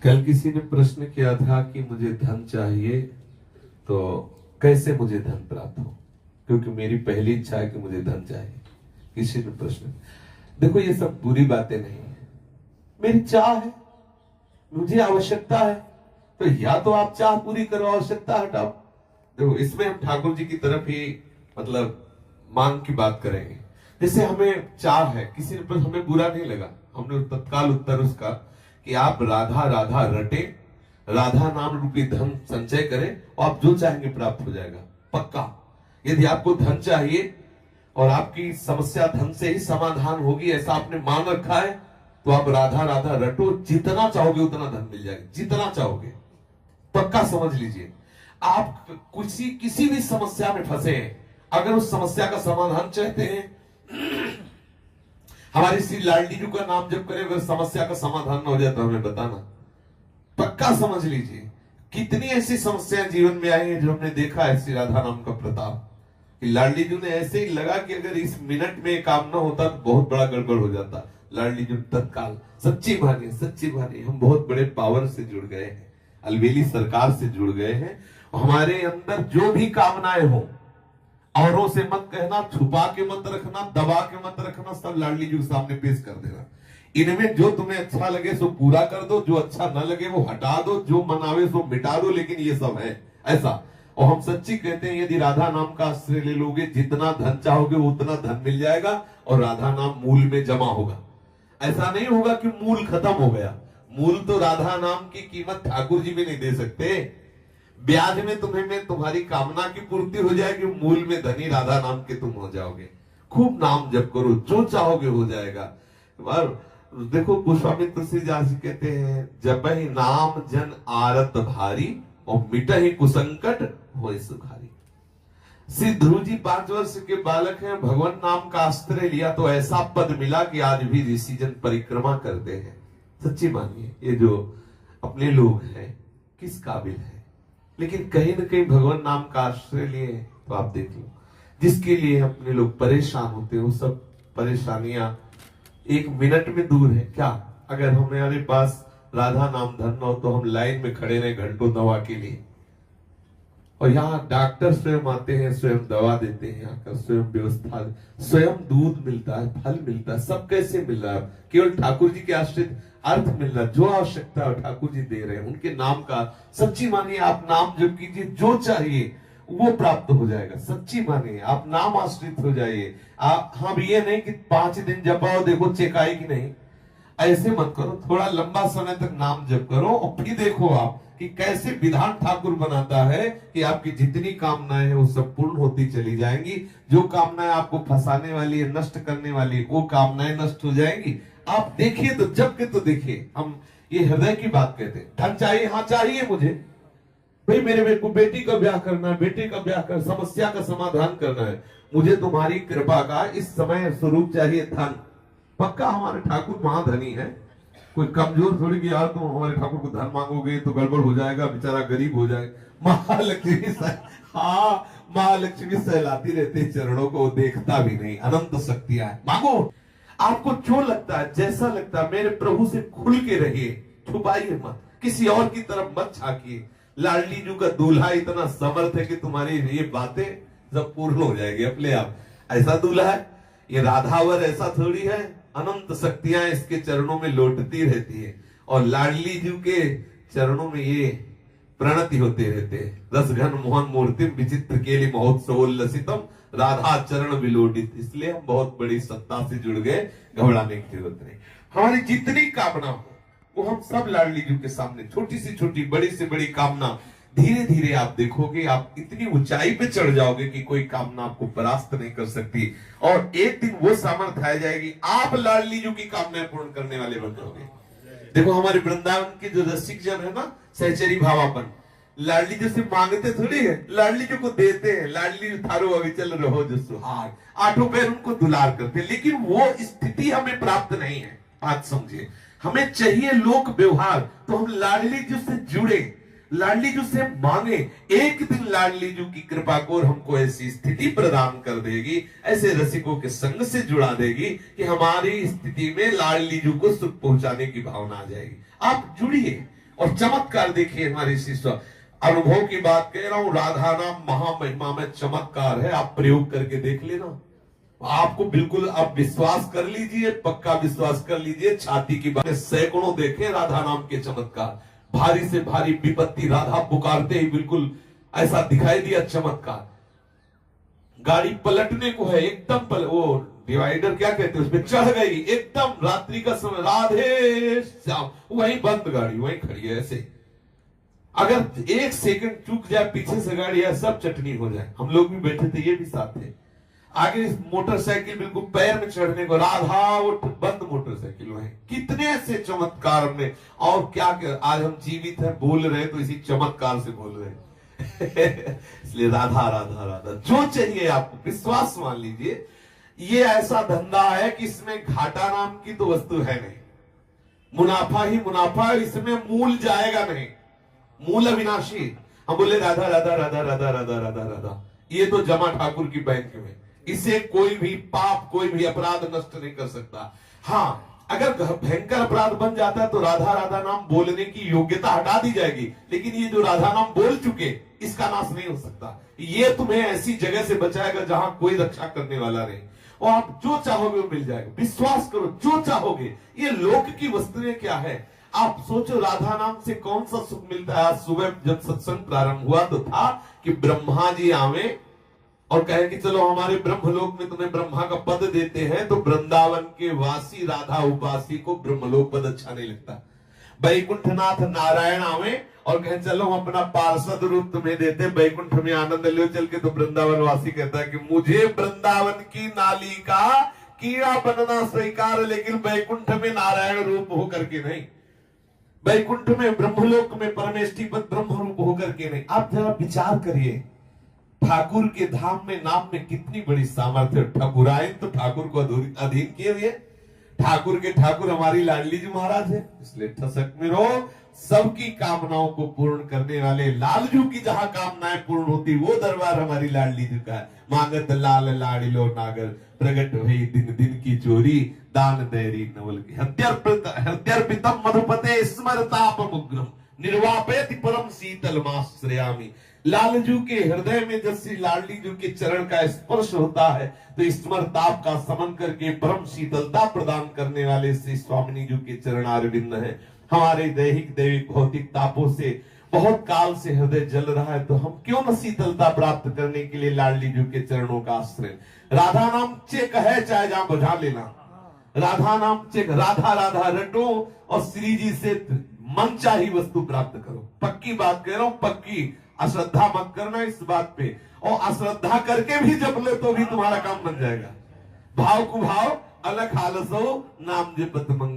कल किसी ने प्रश्न किया था कि मुझे धन चाहिए तो कैसे मुझे धन प्राप्त हो, क्योंकि मेरी पहली इच्छा है कि मुझे धन चाहिए। किसी ने प्रश्न, देखो ये सब बुरी बातें नहीं है, मेरी चाह है, मुझे आवश्यकता है, तो या तो आप चाह पूरी करो, आवश्यकता हटाओ। देखो इसमें हम ठाकुर जी की तरफ ही मतलब मांग की बात करेंगे। जैसे हमें चाह है, किसी ने हमें बुरा नहीं लगा, हमने तत्काल उत्तर उसका कि आप राधा राधा रटे, राधा नाम रूपी धन संचय करें और आप जो चाहेंगे प्राप्त हो जाएगा पक्का। यदि आपको धन चाहिए और आपकी समस्या धन से ही समाधान होगी ऐसा आपने मान रखा है, तो आप राधा राधा रटो, जितना चाहोगे उतना धन मिल जाएगा, जितना चाहोगे पक्का समझ लीजिए। आप किसी भी समस्या में फंसे हैं, अगर उस समस्या का समाधान चाहते हैं, हमारी श्री लाडली जी का नाम जब करें, अगर समस्या का समाधान न हो जाए तो हमें बताना, पक्का समझ लीजिए। कितनी ऐसी समस्याएं जीवन में आई हैं जो हमने देखा है श्री राधा नाम का प्रताप, कि लाडली जी ने ऐसे ही लगा कि अगर इस मिनट में काम ना होता तो बहुत बड़ा गड़बड़ हो जाता। लाडली जी तत्काल, सच्ची मानिए हम बहुत बड़े पावर से जुड़ गए हैं, अलवेली सरकार से जुड़ गए हैं। हमारे अंदर जो भी कामनाएं हो, औरों से मत कहना, छुपा के मत रखना, दबा के मत रखना, सब लाडली जी के सामने पेश कर देना। इनमें जो तुम्हें अच्छा लगे सो पूरा कर दो, जो अच्छा न लगे वो हटा दो, जो मनावे सो मिटा दो, लेकिन ये सब है ऐसा। और हम सच्ची कहते हैं, यदि राधा नाम का आश्रय ले लोगे, जितना धन चाहोगे उतना धन मिल जाएगा और राधा नाम मूल में जमा होगा। ऐसा नहीं होगा कि मूल खत्म हो गया, मूल तो राधा नाम की कीमत ठाकुर जी भी नहीं दे सकते। ब्याज में तुम्हारी कामना की पूर्ति हो जाएगी, मूल में धनी राधा नाम के तुम हो जाओगे। खूब नाम जप करो, जो चाहोगे हो जाएगा। और देखो गोस्वामी तुलसीदास जी कहते हैं, जब ही नाम जन आरत भारी और मिट ही कुसंकट हो सुखारी। श्री ध्रुव जी 5 वर्ष के बालक हैं, भगवान नाम का आश्रय लिया तो ऐसा पद मिला कि आज भी ऋषि जन परिक्रमा करते हैं। सच्ची मानिए, ये जो अपने लोग हैं किस काबिल है, लेकिन कहीं ना कहीं भगवान नाम का आश्रय लिए तो आप देख लो, जिसके लिए अपने लोग परेशान होते हैं वो सब परेशानियां एक मिनट में दूर है। क्या अगर हमारे पास राधा नाम धन हो तो हम लाइन में खड़े रहे घंटों दवा के लिए, और यहाँ डॉक्टर स्वयं आते हैं, स्वयं दवा देते हैं, आकर स्वयं व्यवस्था, स्वयं दूध मिलता है, फल मिलता है, सब कैसे मिल रहा है? केवल ठाकुर जी के आश्रित अर्थ मिल रहा है, जो आवश्यकता है ठाकुर जी दे रहे हैं, उनके नाम का। सच्ची मानिए आप नाम जप कीजिए, जो चाहिए वो प्राप्त हो जाएगा। सच्ची मानिए आप नाम आश्रित हो जाइए। आप हम ये नहीं कि 5 दिन जपाओ देखो चेक आए कि नहीं, ऐसे मत करो। थोड़ा लंबा समय तक नाम जप करो और फिर देखो आप कि कैसे विधान ठाकुर बनाता है कि आपकी जितनी कामनाएं हैं वो सब पूर्ण होती चली जाएंगी। जो कामनाएं आपको फंसाने वाली है, नष्ट करने वाली है, वो कामनाएं नष्ट हो जाएंगी। आप देखिए तो, जब के तो देखिए। हम ये हृदय की बात कहते हैं, धन चाहिए, हाँ चाहिए मुझे भाई, मेरे को बेटी का ब्याह करना है, बेटे का ब्याह कर, समस्या का समाधान करना है, मुझे तुम्हारी कृपा का इस समय स्वरूप चाहिए धन। पक्का हमारे ठाकुर महाधनी है, कोई कमजोर थोड़ी कि यार तुम हमारे ठाकुर को धन मांगोगे तो गड़बड़ हो जाएगा, बेचारा गरीब हो जाएगा। महालक्ष्मी हाँ, महालक्ष्मी सहलाती रहती चरणों को, देखता भी नहीं, अनंत शक्तियां है। मांगो, आपको जो लगता है, जैसा लगता है, मेरे प्रभु से खुल के रहिए, छुपाइए मत, किसी और की तरफ मत झांकिए। लाडली जी का दूल्हा इतना समर्थ है कि तुम्हारी ये बातें सब पूर्ण हो जाएगी अपने आप। ऐसा दूल्हा है, ये राधावर ऐसा थोड़ी है, अनंत शक्तियां इसके चरणों में लौटती रहती है, और लाडली जी के चरणों में ये प्रणति होते रहते हैं। रस घन मोहन मूर्ति विचित्र के लिए महोत्सवोल्लसितम राधा चरण विलोडित। इसलिए हम बहुत बड़ी सत्ता से जुड़ गए, घबराने की जरूरत नहीं। हमारी जितनी कामना हो वो हम सब लाडली जी के सामने, छोटी से छोटी, बड़ी से बड़ी कामना, धीरे धीरे आप देखोगे आप इतनी ऊंचाई पे चढ़ जाओगे कि कोई कामना आपको परास्त नहीं कर सकती। और एक दिन वो सामर्थ्य आ जाएगी, आप लाडली जी की कामनाएं पूर्ण करने वाले बन जाओगे। देखो हमारे वृंदावन के जो रसिक जन है ना, सहचरी भावापन, लाडली जी से मांगते थोड़ी है, लाडली जी को देते हैं। लाडली जी थारो अविचल रहो जो सुहाग, आठों पैर उनको दुलार करते, लेकिन वो स्थिति हमें प्राप्त नहीं है। बात समझिए, हमें चाहिए लोक व्यवहार, तो हम लाडली जी से जुड़े, लाडली जी से मांगे। एक दिन लाडली जी की कृपा को हमको ऐसी स्थिति प्रदान कर देगी, ऐसे रसिकों के संग से जुड़ा देगी कि हमारी स्थिति में लाडली जी को सुख पहुंचाने की भावना आ जाएगी। आप जुड़िए, और चमत्कार देखिए हमारे शिष्य, अनुभव की बात कह रहा हूं, राधा नाम महामहिमा में चमत्कार है, आप प्रयोग करके देख लेना, आपको बिल्कुल आप विश्वास कर लीजिए, पक्का विश्वास कर लीजिए, छाती की बात, सैकड़ों देखे राधा नाम के चमत्कार, भारी से भारी विपत्ति राधा पुकारते ही बिल्कुल ऐसा दिखाई दिया चमत्कार, गाड़ी पलटने को है एकदम वो डिवाइडर क्या कहते हैं उसमें चढ़ गई, एकदम रात्रि का समय, राधे श्याम, वहीं बंद गाड़ी वहीं खड़ी है ऐसे, अगर एक सेकंड चूक जाए पीछे से गाड़ी है सब चटनी हो जाए, हम लोग भी बैठे थे, ये भी साथ थे, आगे मोटरसाइकिल बिल्कुल पैर में चढ़ने को, राधा उठ, बंद मोटरसाइकिल वहीं, कितने ऐसे चमत्कार हमने, और क्या आज हम जीवित हैं बोल रहे तो इसी चमत्कार से बोल रहे हैं इसलिए राधा राधा राधा, जो चाहिए आपको विश्वास मान लीजिए, ये ऐसा धंधा है कि इसमें घाटा नाम की तो वस्तु है नहीं, मुनाफा ही मुनाफा, इसमें मूल जाएगा नहीं, मूल अविनाशी। हम बोले राधा राधा राधा राधा राधा राधा राधा, ये तो जमा ठाकुर की बैंक में, इसे कोई भी पाप कोई भी अपराध नष्ट नहीं कर सकता। हाँ, अगर भयंकर अपराध बन जाता है तो राधा राधा नाम बोलने की योग्यता हटा दी जाएगी, लेकिन ये जो राधा नाम बोल चुके इसका नाश नहीं हो सकता, ये तुम्हें ऐसी जगह से बचाएगा जहां कोई रक्षा करने वाला नहीं, और आप जो चाहोगे वो मिल जाएगा, विश्वास करो, जो चाहोगे। ये लोक की वस्तुएं क्या है, आप सोचो राधा नाम से कौन सा सुख मिलता है। आज सुबह जब सत्संग प्रारंभ हुआ तो था कि ब्रह्मा जी आवे और कहे कि चलो हमारे ब्रह्मलोक में तुम्हें ब्रह्मा का पद देते हैं, तो वृंदावन के वासी राधा उपासी को ब्रह्मलोक पद अच्छा नहीं लगता। वैकुंठनाथ नारायण आवे और कहे चलो हम अपना पार्षद रूप तुम्हें देते, वैकुंठ में आनंद लो चल के, तो वृंदावन वासी कहता है कि मुझे वृंदावन की नाली का कीड़ा बनना स्वीकार, लेकिन वैकुंठ में नारायण रूप होकर के नहीं, वैकुंठ में ब्रह्मलोक में परमेष्ठी पद ब्रह्म रूप होकर के नहीं। आप जरा विचार करिए, ठाकुर के धाम में नाम में कितनी बड़ी सामर्थ्य, ठाकुरायन तो ठाकुर को अधीन किए हुए, ठाकुर के ठाकुर हमारी लाडली जी महाराज है, इसलिए ठसक में रहो, सबकी कामनाओं को पूर्ण करने वाले लालजू की जहां कामनाएं पूर्ण होती वो दरबार हमारी लाडली जी का है। मांगत लाल लाडिलो नागर, प्रगट हुई दिन दिन की चोरी, दान दैरी नवल की हृदयर्पितम मधुपते स्मरतापमुग्रम, निर्वापेति परम शीतल माश्रयामि। लालजू के हृदय में जब श्री लाडली जू के चरण का स्पर्श होता है तो स्मरताप का समन करके परम शीतलता प्रदान करने वाले श्री स्वामिनी जू के चरण अरविंद है। हमारे दैहिक दैविक भौतिक तापों से बहुत काल से हृदय जल रहा है, तो हम क्यों न शीतलता प्राप्त करने के लिए लाडली जू के चरणों का आश्रय। राधा नाम चेक है, चाहे जहां बुझा लेना, राधा नाम चेक, राधा राधा रटो और श्री जी से मन चाही वस्तु प्राप्त करो। पक्की बात कह रहा हूं, पक्की, अश्रद्धा मत करना इस बात पे, और अश्रद्धा करके भी जप लो तो भी तुम्हारा काम बन जाएगा। भाव कुभाव अलग हालसो नाम जपत मंगल।